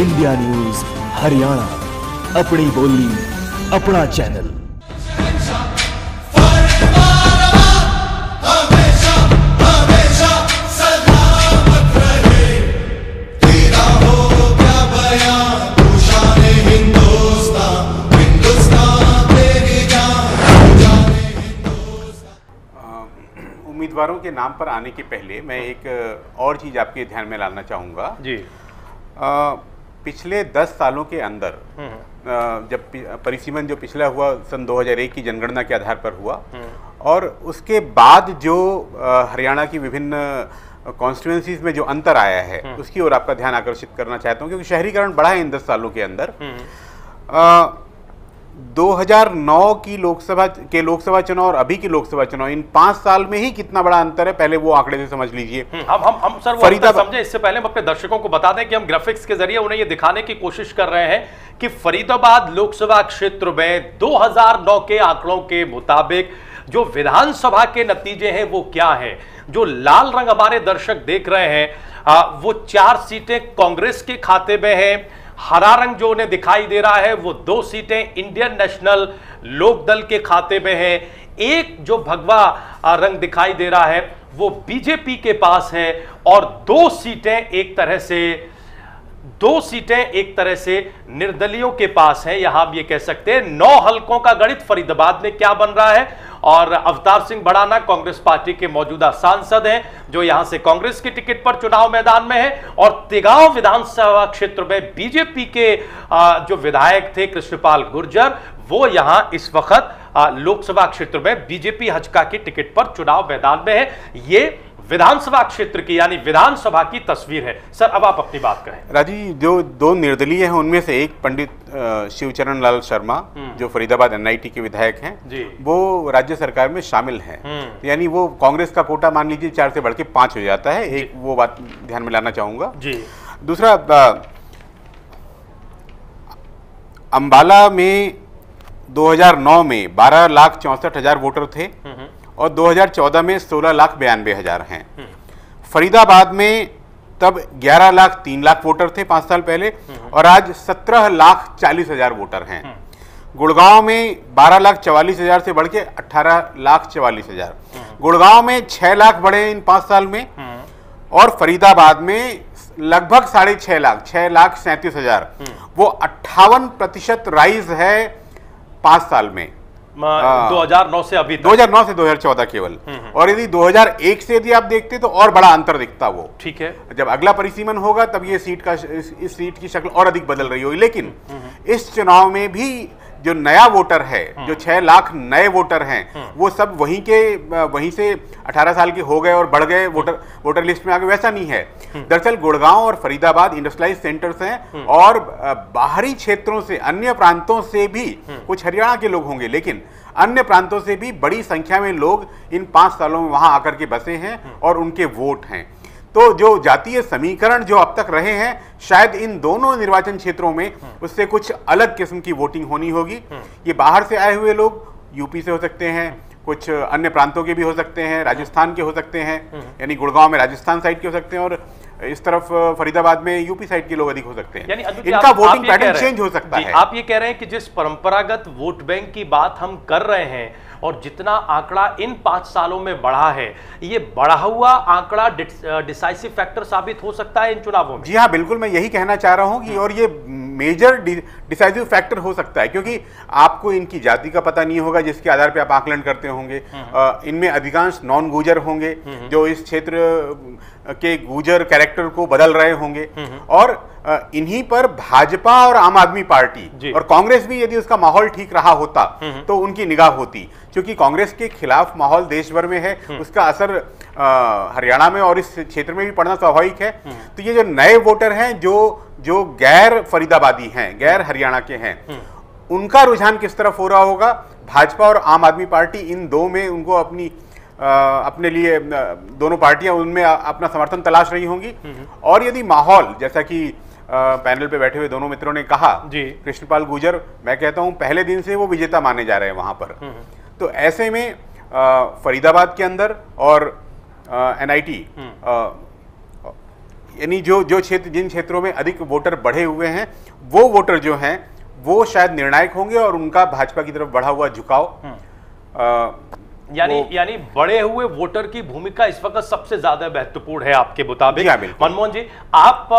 India news Haryana, अपनी बोली अपना चैनल। उम्मीदवारों के नाम पर आने के पहले मैं एक और चीज़ आपके ध्यान में लाना चाहूँगा जी। पिछले 10 सालों के अंदर जब परिसीमन जो पिछला हुआ सन 2001 की जनगणना के आधार पर हुआ और उसके बाद जो हरियाणा की विभिन्न कॉन्स्टिट्यूएंसीज में जो अंतर आया है उसकी ओर आपका ध्यान आकर्षित करना चाहता हूँ, क्योंकि शहरीकरण बढ़ा है इन 10 सालों के अंदर। 2009 की लोकसभा चुनाव और अभी की लोकसभा चुनाव, इन 5 साल में ही कितना बड़ा अंतर है, पहले वो आंकड़े से समझ लीजिए। हम सर वो अंतर समझे, इससे पहले हम अपने दर्शकों को बता दें कि हम ग्राफिक्स के जरिए उन्हें ये दिखाने की कोशिश कर रहे हैं कि फरीदाबाद लोकसभा क्षेत्र में 2009 के आंकड़ों के मुताबिक जो विधानसभा के नतीजे हैं वो क्या है। जो लाल रंग हमारे दर्शक देख रहे हैं वो 4 सीटें कांग्रेस के खाते में है। हरा रंग जो उन्हें दिखाई दे रहा है वो 2 सीटें इंडियन नेशनल लोक दल के खाते में है। एक जो भगवा रंग दिखाई दे रहा है वो बीजेपी के पास है और 2 सीटें एक तरह से निर्दलियों के पास है। यहां हम ये कह सकते हैं 9 हलकों का गणित फरीदाबाद में क्या बन रहा है। और अवतार सिंह भड़ाना कांग्रेस पार्टी के मौजूदा सांसद हैं जो यहां से कांग्रेस की टिकट पर चुनाव मैदान में है। और तिगांव विधानसभा क्षेत्र में बीजेपी के जो विधायक थे कृष्णपाल गुर्जर, वो यहां इस वक्त लोकसभा क्षेत्र में बीजेपी हजका की टिकट पर चुनाव मैदान में है। ये विधानसभा क्षेत्र की यानी विधानसभा की तस्वीर है। सर अब आप अपनी बात करें। राजीव, जो 2 निर्दलीय हैं उनमें से एक पंडित शिवचरण लाल शर्मा जो फरीदाबाद एनआईटी के विधायक हैं जी, वो राज्य सरकार में शामिल हैं। यानी वो कांग्रेस का कोटा मान लीजिए 4 से बढ़ के 5 हो जाता है। एक वो बात ध्यान में लाना चाहूंगा जी। दूसरा, अंबाला में 2009 में 12,64,000 वोटर थे और 2014 में 16,92,000 हैं। फरीदाबाद में तब 11,03,00,000 वोटर थे 5 साल पहले और आज 17,40,000 वोटर हैं। गुड़गांव में 12,44,000 से बढ़ के 18,44,000। गुड़गांव में 6 लाख बढ़े इन 5 साल में और फरीदाबाद में लगभग 6.5 लाख, 6,37,000। वो 58% राइज है 5 साल में। 2009 से अभी 2009 से 2014 केवल। और यदि 2001 से यदि आप देखते तो और बड़ा अंतर दिखता वो। ठीक है, जब अगला परिसीमन होगा तब ये इस सीट की शक्ल और अधिक बदल रही होगी। लेकिन इस चुनाव में भी जो नया वोटर है, जो 6 लाख नए वोटर हैं, वो सब वहीं से 18 साल के हो गए और बढ़ गए वोटर लिस्ट में आगे। वैसा नहीं है। दरअसल गुड़गांव और फरीदाबाद इंडस्ट्रियलाइज सेंटर्स हैं और बाहरी क्षेत्रों से, अन्य प्रांतों से भी कुछ हरियाणा के लोग होंगे, लेकिन अन्य प्रांतों से भी बड़ी संख्या में लोग इन 5 सालों में वहां आकर के बसे हैं और उनके वोट हैं। तो जो जातीय समीकरण जो अब तक रहे हैं, शायद इन दोनों निर्वाचन क्षेत्रों में उससे कुछ अलग किस्म की वोटिंग होनी होगी। ये बाहर से आए हुए लोग यूपी से हो सकते हैं, कुछ अन्य प्रांतों के भी हो सकते हैं, राजस्थान के हो सकते हैं, यानी गुड़गांव में राजस्थान साइड के हो सकते हैं और इस तरफ फरीदाबाद में यूपी साइड के लोग अधिक हो सकते हैं। यानी इनका वोटिंग पैटर्न चेंज हो सकता है। आप ये कह रहे हैं कि जिस परंपरागत वोट बैंक की बात हम कर रहे हैं और जितना आंकड़ा इन 5 सालों में बढ़ा है, ये बढ़ा हुआ आंकड़ा डिसाइसिव फैक्टर साबित हो सकता है इन चुनावों में। जी हाँ, बिल्कुल, मैं यही कहना चाह रहा हूं कि और ये मेजर डिसाइसिव फैक्टर हो सकता है, क्योंकि आपको इनकी जाति का पता नहीं होगा जिसके आधार पे आप आकलन करते होंगे। इनमें अधिकांश नॉन गुजर होंगे जो इस क्षेत्र के गुजर कैरेक्टर को बदल रहे होंगे और इन्हीं पर भाजपा और आम आदमी पार्टी और कांग्रेस भी, यदि उसका माहौल ठीक रहा होता तो उनकी निगाह होती। क्योंकि कांग्रेस के खिलाफ माहौल देश भर में है, उसका असर हरियाणा में और इस क्षेत्र में भी पड़ना स्वाभाविक है। तो ये जो नए वोटर हैं जो गैर फरीदाबादी हैं, गैर हरियाणा के हैं, उनका रुझान किस तरफ हो रहा होगा। भाजपा और आम आदमी पार्टी इन दो में उनको अपने लिए दोनों पार्टियां उनमें अपना समर्थन तलाश रही होंगी। और यदि माहौल, जैसा कि पैनल पे बैठे हुए दोनों मित्रों ने कहा, कृष्णपाल गुर्जर, मैं कहता हूं पहले दिन से वो विजेता माने जा रहे हैं वहां पर। तो ऐसे में फरीदाबाद के अंदर और एनआईटी यानी जो क्षेत्र, जिन क्षेत्रों में अधिक वोटर बढ़े हुए हैं, वो वोटर जो हैं वो शायद निर्णायक होंगे और उनका भाजपा की तरफ बढ़ा हुआ झुकाव यानी बढ़े हुए वोटर की भूमिका इस वक्त सबसे ज्यादा महत्वपूर्ण है आपके मुताबिक। मनमोहन जी, आप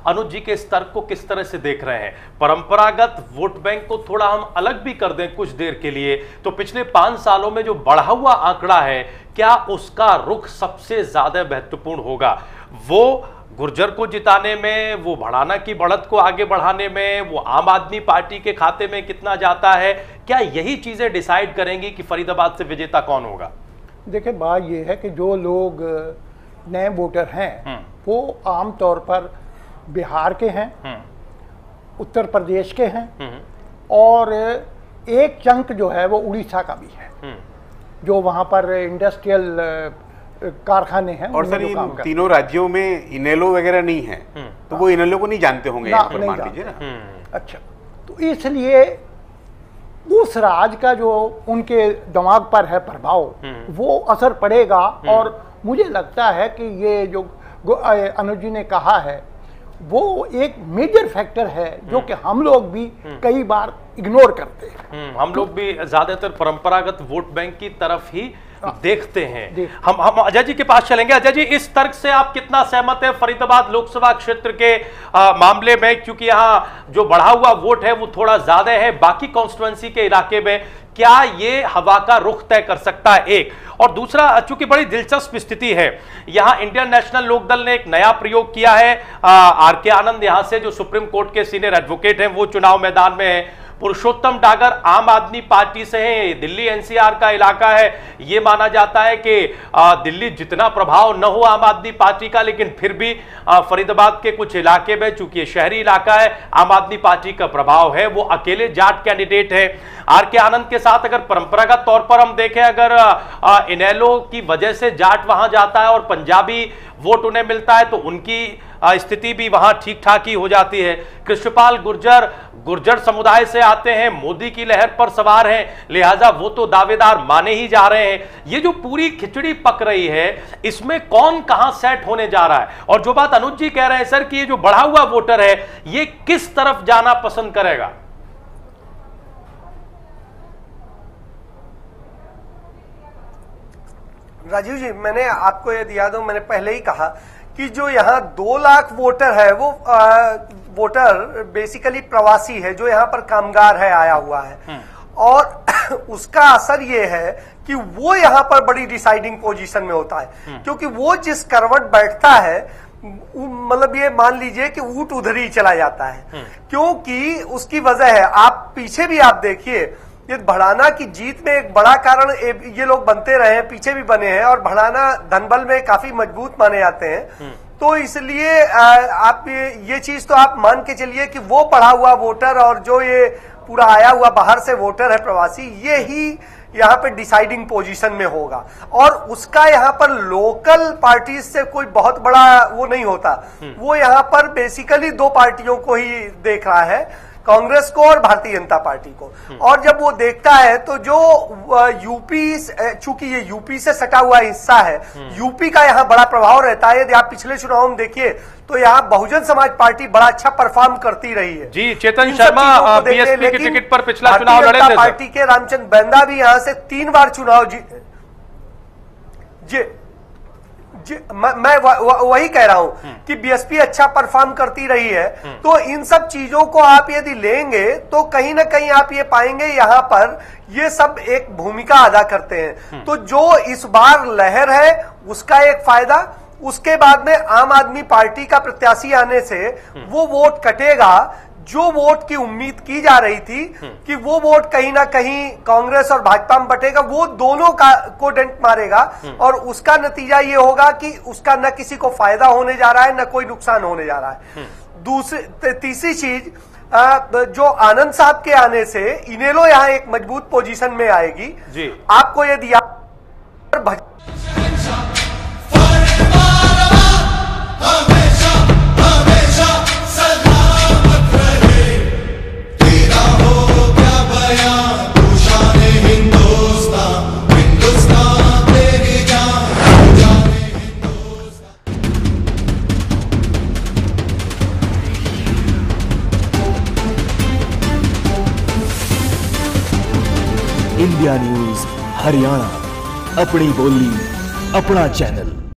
अनुज जी के इस तर्क को किस तरह से देख रहे हैं? परंपरागत वोट बैंक को थोड़ा हम अलग भी कर दें कुछ देर के लिए, तो पिछले 5 सालों में जो बढ़ा हुआ आंकड़ा है, क्या उसका रुख सबसे ज्यादा महत्वपूर्ण होगा? वो गुर्जर को जिताने में, वो भड़ाना की बढ़त को आगे बढ़ाने में, वो आम आदमी पार्टी के खाते में कितना जाता है, क्या यही चीजें डिसाइड करेंगी कि फरीदाबाद से विजेता कौन होगा? देखिए, बात ये है कि जो लोग नए वोटर हैं वो आमतौर पर बिहार के हैं, उत्तर प्रदेश के हैं और एक चंक जो है वो उड़ीसा का भी है, जो वहाँ पर इंडस्ट्रियल कारखाने हैं। और सर, इन तीनों राज्यों में इनेलो वगैरह नहीं है, तो वो इनेलो को नहीं जानते होंगे यहाँ पर, मान लीजिए ना। अच्छा, तो इसलिए उस राज का जो उनके दिमाग पर है प्रभाव, वो असर पड़ेगा। और मुझे लगता है कि ये जो अनुज जी ने कहा है वो एक मेजर फैक्टर है जो कि हम लोग भी कई बार इग्नोर करते हैं। हम लोग भी ज्यादातर परंपरागत वोट बैंक की तरफ ही देखते हैं। हम अजय जी के पास चलेंगे। अजय जी, इस तर्क से आप कितना सहमत हैं फरीदाबाद लोकसभा क्षेत्र के मामले में? क्योंकि यहाँ जो बढ़ा हुआ वोट है वो थोड़ा ज्यादा है बाकी कॉन्स्टिट्यूएंसी के इलाके में, क्या ये हवा का रुख तय कर सकता है? एक और दूसरा, चूंकि बड़ी दिलचस्प स्थिति है, यहां इंडियन नेशनल लोकदल ने एक नया प्रयोग किया है। आर.के. आनंद यहां से, जो सुप्रीम कोर्ट के सीनियर एडवोकेट हैं, वो चुनाव मैदान में है। पुरुषोत्तम डागर आम आदमी पार्टी से है, दिल्ली एनसीआर का इलाका है। ये माना जाता है कि दिल्ली जितना प्रभाव न हो आम आदमी पार्टी का, लेकिन फिर भी फरीदाबाद के कुछ इलाके में, चूंकि ये शहरी इलाका है, आम आदमी पार्टी का प्रभाव है। वो अकेले जाट कैंडिडेट है। आर.के. आनंद के साथ अगर परंपरागत तौर पर हम देखें, अगर इनेलो की वजह से जाट वहां जाता है और पंजाबी वोट उन्हें मिलता है, तो उनकी स्थिति भी वहां ठीक ठाक ही हो जाती है। कृष्णपाल गुर्जर समुदाय से आते हैं, मोदी की लहर पर सवार हैं, लिहाजा वो तो दावेदार माने ही जा रहे हैं। ये जो पूरी खिचड़ी पक रही है, इसमें कौन कहां सेट होने जा रहा है? और जो बात अनुज जी कह रहे हैं सर कि ये जो बढ़ा हुआ वोटर है, ये किस तरफ जाना पसंद करेगा? राजीव जी, मैंने आपको ये दिया दो, मैंने पहले ही कहा कि जो यहाँ 2 लाख वोटर है, वो वोटर बेसिकली प्रवासी है, जो यहाँ पर कामगार है, आया हुआ है। और उसका असर ये है कि वो यहाँ पर बड़ी डिसाइडिंग पोजीशन में होता है, क्योंकि वो जिस करवट बैठता है, मतलब ये मान लीजिए कि ऊंट उधर ही चला जाता है, क्योंकि उसकी वजह है। आप पीछे भी आप देखिए, ये भड़ाना की जीत में एक बड़ा कारण ये लोग बनते रहे हैं, पीछे भी बने हैं, और भड़ाना धनबल में काफी मजबूत माने जाते हैं। तो इसलिए आप ये चीज तो आप मान के चलिए कि वो पढ़ा हुआ वोटर और जो ये पूरा आया हुआ बाहर से वोटर है प्रवासी, ये ही यहाँ पे डिसाइडिंग पोजीशन में होगा। और उसका यहाँ पर लोकल पार्टीज से कोई बहुत बड़ा वो नहीं होता। वो यहाँ पर बेसिकली 2 पार्टियों को ही देख रहा है, कांग्रेस को और भारतीय जनता पार्टी को। और जब वो देखता है तो जो यूपी, चूंकि ये यूपी से सटा हुआ हिस्सा है, यूपी का यहाँ बड़ा प्रभाव रहता है। यदि आप पिछले चुनाव में देखिए तो यहाँ बहुजन समाज पार्टी बड़ा अच्छा परफॉर्म करती रही है। जी, चेतन शर्मा बीएसपी की टिकट पर पिछला चुनाव लड़े थे। पार्टी के रामचंद्र बैंदा भी यहाँ से 3 बार चुनाव जीते। मैं वही कह रहा हूं कि बीएसपी अच्छा परफॉर्म करती रही है। तो इन सब चीजों को आप यदि लेंगे तो कहीं ना कहीं आप ये पाएंगे यहाँ पर ये सब एक भूमिका अदा करते हैं। तो जो इस बार लहर है उसका एक फायदा, उसके बाद में आम आदमी पार्टी का प्रत्याशी आने से वो वोट कटेगा। जो वोट की उम्मीद की जा रही थी कि वो वोट कहीं ना कहीं कांग्रेस और भाजपा में बटेगा, वो दोनों को डेंट मारेगा। और उसका नतीजा ये होगा कि उसका न किसी को फायदा होने जा रहा है, न कोई नुकसान होने जा रहा है। तीसरी चीज, जो आनंद साहब के आने से इनेलो यहाँ एक मजबूत पोजीशन में आएगी। जी, आपको यदि इंडिया न्यूज हरियाणा, अपनी बोली अपना चैनल।